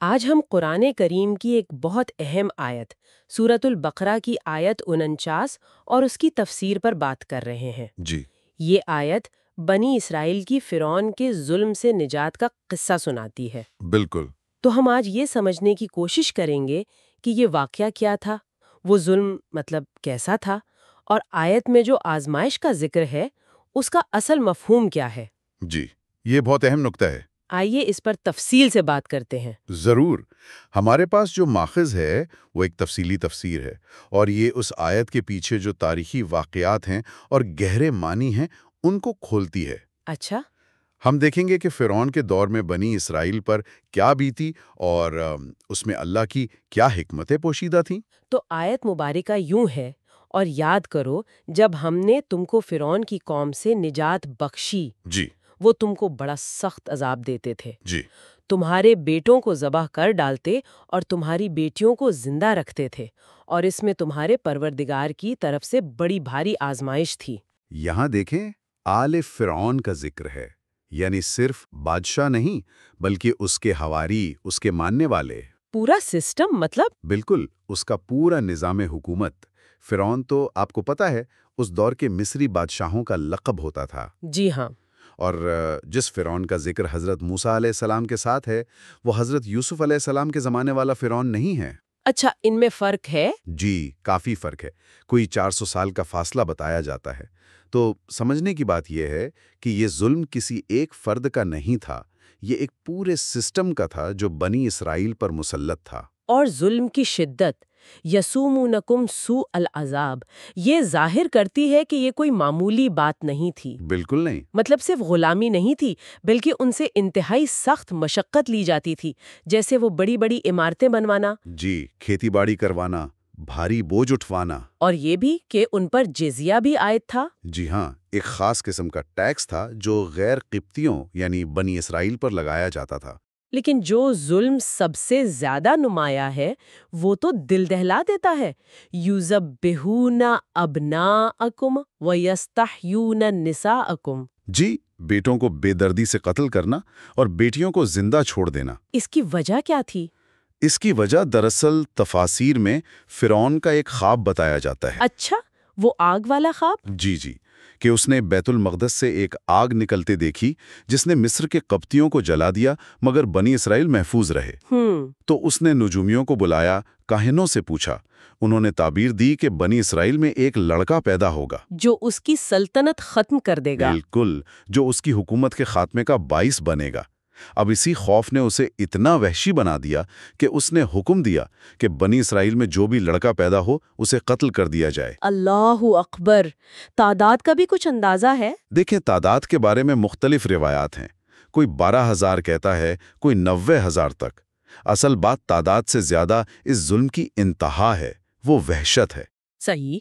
آج ہم قرآن کریم کی ایک بہت اہم آیت سورۃ البقرہ کی آیت 49 اور اس کی تفسیر پر بات کر رہے ہیں۔ جی یہ آیت بنی اسرائیل کی فرعون کے ظلم سے نجات کا قصہ سناتی ہے۔ بالکل۔ تو ہم آج یہ سمجھنے کی کوشش کریں گے کہ یہ واقعہ کیا تھا، وہ ظلم کیسا تھا، اور آیت میں جو آزمائش کا ذکر ہے اس کا اصل مفہوم کیا ہے۔ جی یہ بہت اہم نکتہ ہے۔ آئیے اس پر تفصیل سے بات کرتے ہیں۔ ضرور۔ ہمارے پاس جو ماخذ ہے وہ ایک تفصیلی تفسیر ہے، اور یہ اس آیت کے پیچھے جو تاریخی واقعات ہیں اور گہرے معنی ہیں ان کو کھولتی ہے۔ اچھا، ہم دیکھیں گے کہ فرعون کے دور میں بنی اسرائیل پر کیا بیتی اور اس میں اللہ کی کیا حکمتیں پوشیدہ تھیں۔ تو آیت مبارکہ یوں ہے، اور یاد کرو جب ہم نے تم کو فرعون کی قوم سے نجات بخشی، جی وہ تم کو بڑا سخت عذاب دیتے تھے، جی تمہارے بیٹوں کو ذبح کر ڈالتے اور تمہاری بیٹیوں کو زندہ رکھتے تھے، اور اس میں تمہارے پروردگار کی طرف سے بڑی بھاری آزمائش تھی۔ یہاں دیکھیں آل فرعون کا ذکر ہے، یعنی صرف بادشاہ نہیں بلکہ اس کے حواری، اس کے ماننے والے۔ پورا سسٹم بالکل، اس کا پورا نظام حکومت۔ فرعون تو آپ کو پتہ ہے اس دور کے مصری بادشاہوں کا لقب ہوتا تھا۔ جی ہاں، اور جس فرعون کا ذکر حضرت موسیٰ علیہ السلام کے ساتھ ہے وہ حضرت یوسف علیہ السلام کے زمانے والا فرعون نہیں ہے۔ اچھا، ان میں فرق ہے؟ جی کافی فرق ہے، کوئی 400 سال کا فاصلہ بتایا جاتا ہے۔ تو سمجھنے کی بات یہ ہے کہ یہ ظلم کسی ایک فرد کا نہیں تھا، یہ ایک پورے سسٹم کا تھا جو بنی اسرائیل پر مسلط تھا۔ اور ظلم کی شدت، یسومونکم سوء العذاب، یہ ظاہر کرتی ہے کہ یہ کوئی معمولی بات نہیں تھی۔ بالکل نہیں۔ صرف غلامی نہیں تھی، بلکہ ان سے انتہائی سخت مشقت لی جاتی تھی، جیسے وہ بڑی بڑی عمارتیں بنوانا، جی کھیتی باڑی کروانا، بھاری بوجھ اٹھوانا۔ اور یہ بھی کہ ان پر جزیہ بھی عائد تھا۔ جی ہاں، ایک خاص قسم کا ٹیکس تھا جو غیر قبطیوں یعنی بنی اسرائیل پر لگایا جاتا تھا۔ لیکن جو ظلم سب سے زیادہ نمایاں ہے وہ تو دل دہلا دیتا ہے۔ یُذَبِّحُونَ أَبْنَاءَكُمْ وَيَسْتَحْيُونَ نِسَاءَكُمْ، جی بیٹوں کو بے دردی سے قتل کرنا اور بیٹیوں کو زندہ چھوڑ دینا۔ اس کی وجہ کیا تھی؟ اس کی وجہ دراصل تفاسیر میں فرعون کا ایک خواب بتایا جاتا ہے۔ اچھا، وہ آگ والا خواب؟ جی کہ اس نے بیت المقدس سے ایک آگ نکلتے دیکھی جس نے مصر کے قبطیوں کو جلا دیا مگر بنی اسرائیل محفوظ رہے۔ تو اس نے نجومیوں کو بلایا، کاہنوں سے پوچھا، انہوں نے تعبیر دی کہ بنی اسرائیل میں ایک لڑکا پیدا ہوگا جو اس کی سلطنت ختم کر دے گا۔ بالکل، جو اس کی حکومت کے خاتمے کا باعث بنے گا۔ اب اسی خوف نے اسے اتنا وحشی بنا دیا کہ اس نے حکم دیا کہ بنی اسرائیل میں جو بھی لڑکا پیدا ہو اسے قتل کر دیا جائے۔ اللہ اکبر! تعداد کا بھی کچھ اندازہ ہے؟ دیکھیں تعداد کے بارے میں مختلف روایات ہیں، کوئی 12,000 کہتا ہے، کوئی 90,000 تک۔ اصل بات تعداد سے زیادہ اس ظلم کی انتہا ہے، وہ وحشت ہے۔ صحیح،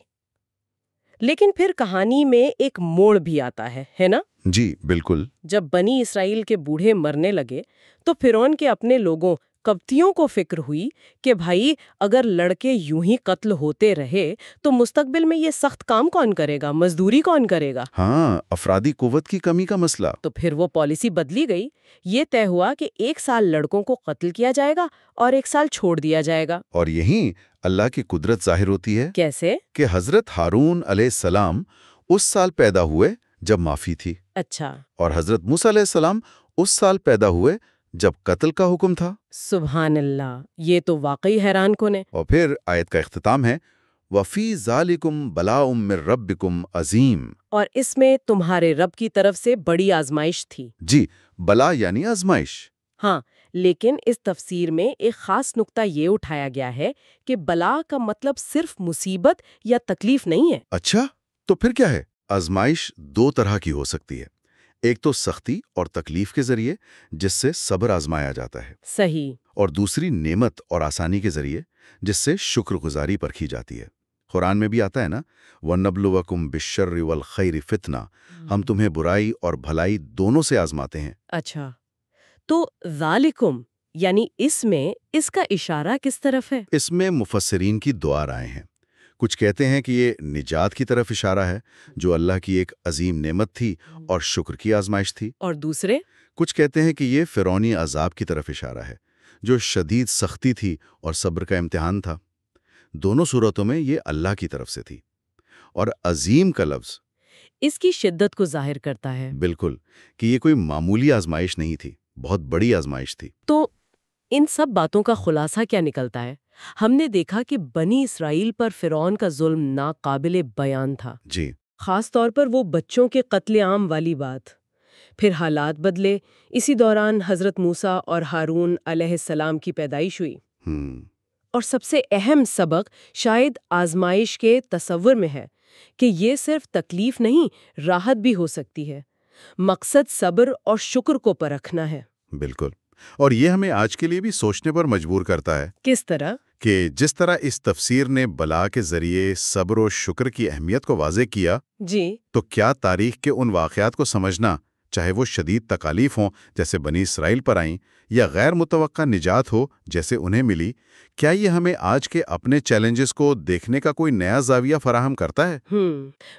لیکن پھر کہانی میں ایک موڑ بھی آتا ہے نا؟ جی بالکل۔ جب بنی اسرائیل کے بوڑھے مرنے لگے تو فرعون کے اپنے لوگوں قبطیوں کو فکر ہوئی کہ بھائی اگر لڑکے یوں ہی قتل ہوتے رہے تو مستقبل میں یہ سخت کام کون کرے گا، مزدوری کون کرے گا؟ ہاں، افرادی قوت کی کمی کا مسئلہ۔ تو پھر وہ پالیسی بدلی گئی، یہ طے ہوا کہ 1 سال لڑکوں کو قتل کیا جائے گا اور 1 سال چھوڑ دیا جائے گا۔ اور یہیں اللہ کی قدرت ظاہر ہوتی ہے۔ کیسے؟ کہ حضرت ہارون علیہ السلام اس سال پیدا ہوئے جب معافی تھی، اچھا، اور حضرت موسیٰ علیہ السلام اس سال پیدا ہوئے جب قتل کا حکم تھا۔ سبحان اللہ، یہ تو واقعی حیران کن ہے۔ اور پھر آیت کا اختتام ہے وَفِي ذَلِكُمْ بَلَاءٌ مِّن رَبِّكُمْ عَظِيمٌ، اور اس میں تمہارے رب کی طرف سے بڑی آزمائش تھی۔ جی بلا یعنی آزمائش۔ ہاں، لیکن اس تفسیر میں ایک خاص نقطہ یہ اٹھایا گیا ہے کہ بلا کا مطلب صرف مصیبت یا تکلیف نہیں ہے۔ اچھا تو پھر کیا ہے؟ آزمائش 2 طرح کی ہو سکتی ہے، ایک تو سختی اور تکلیف کے ذریعے جس سے صبر آزمایا جاتا ہے، صحیح، اور دوسری نعمت اور آسانی کے ذریعے جس سے شکر گزاری پرکھی جاتی ہے۔ قرآن میں بھی آتا ہے نا، وَنَبْلُوَكُمْ بِالشَّرِّ وَالْخَيْرِ فِتْنَةً، ہم تمہیں برائی اور بھلائی دونوں سے آزماتے ہیں۔ اچھا، تو ذالکم یعنی اس میں اس کا اشارہ کس طرف ہے؟ اس میں مفسرین کی 2 رائے ہیں۔ کچھ کہتے ہیں کہ یہ نجات کی طرف اشارہ ہے جو اللہ کی ایک عظیم نعمت تھی اور شکر کی آزمائش تھی، اور دوسرے؟ کچھ کہتے ہیں کہ یہ فرعونی عذاب کی طرف اشارہ ہے جو شدید سختی تھی اور صبر کا امتحان تھا۔ دونوں صورتوں میں یہ اللہ کی طرف سے تھی۔ اور عظیم کا لفظ اس کی شدت کو ظاہر کرتا ہے۔ بالکل، کہ یہ کوئی معمولی آزمائش نہیں تھی، بہت بڑی آزمائش تھی۔ تو ان سب باتوں کا خلاصہ کیا نکلتا ہے؟ ہم نے دیکھا کہ بنی اسرائیل پر فرعون کا ظلم ناقابل بیان تھا، جی، خاص طور پر وہ بچوں کے قتل عام والی بات۔ پھر حالات بدلے، اسی دوران حضرت موسیٰ اور ہارون علیہ السلام کی پیدائش ہوئی۔ اور سب سے اہم سبق شاید آزمائش کے تصور میں ہے کہ یہ صرف تکلیف نہیں، راحت بھی ہو سکتی ہے۔ مقصد صبر اور شکر کو پرکھنا ہے۔ بالکل، اور یہ ہمیں آج کے لیے بھی سوچنے پر مجبور کرتا ہے کس طرح؟ کہ جس طرح اس تفسیر نے بلا کے ذریعے صبر و شکر کی اہمیت کو واضح کیا، جی، تو کیا تاریخ کے ان واقعات کو سمجھنا، چاہے وہ شدید تکالیف ہوں جیسے بنی اسرائیل پر آئیں، یا غیر متوقع نجات ہو جیسے انہیں ملی، کیا یہ ہمیں آج کے اپنے چیلنجز کو دیکھنے کا کوئی نیا زاویہ فراہم کرتا ہے؟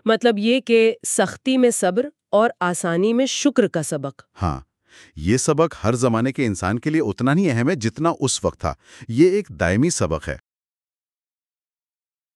مطلب یہ کہ سختی میں صبر اور آسانی میں شکر کا سبق۔ ہاں، یہ سبق ہر زمانے کے انسان کے لیے اتنا نہیں اہم ہے جتنا اس وقت تھا۔ یہ ایک دائمی سبق ہے۔